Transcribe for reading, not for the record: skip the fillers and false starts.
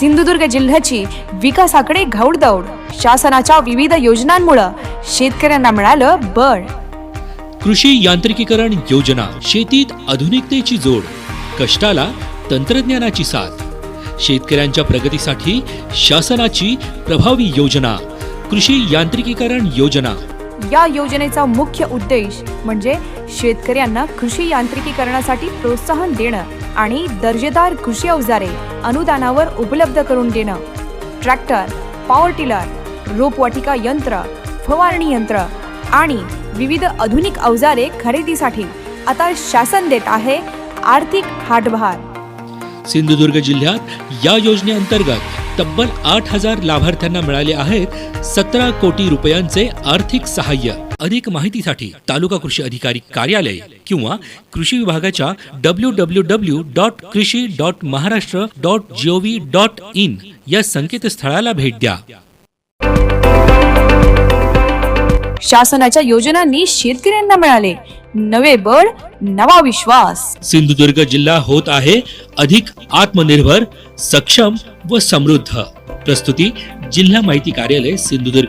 सिंधुदुर्ग जिल्ह्याची विकासाकडे घौडदौड. शासनाच्या विविध योजनांमुळे शेतकऱ्यांना मिळालं बळ. कृषी यांत्रिकीकरण योजना, शेतीत आधुनिकतेची जोड, कष्टाला तंत्रज्ञानाची साथ. शेतकऱ्यांच्या प्रगतीसाठी शासनाची प्रभावी योजना कृषी यांत्रिकीकरण योजना. या योजनेचा मुख्य उद्देश म्हणजे शेतकऱ्यांना कृषी यांत्रिकीकरणासाठी प्रोत्साहन देणं आणि दर्जेदार कृषी अवजारे अनुदानावर उपलब्ध करून देणं. ट्रॅक्टर, पॉवर टिलर, रोपवाटिका यंत्र, फवारणी यंत्र आणि विविध आधुनिक अवजारे खरेदीसाठी आता शासन देत आहे आर्थिक हातभार. सिंधुदुर्ग जिल्ह्यात या योजनेअंतर्गत तब्बल 8,000 लाभार्थ्यांना मिळाले आहेत 17 कोटी रुपयांचे आर्थिक सहाय्य. अधिक माहितीसाठी तालुका कृषी अधिकारी कार्यालय किंवा कृषी विभागाच्या www.krishi.maharashtra.gov.in या संकेतस्थळाला भेट द्या. शासनाच्या योजनांनी शेतकऱ्यांना मिळाले नवे बळ, नवा विश्वास. सिंधुदुर्ग जिल्हा होत आहे अधिक आत्मनिर्भर, सक्षम व समृद्ध. प्रस्तुती जिल्हा माहिती कार्यालय सिंधुदुर्ग.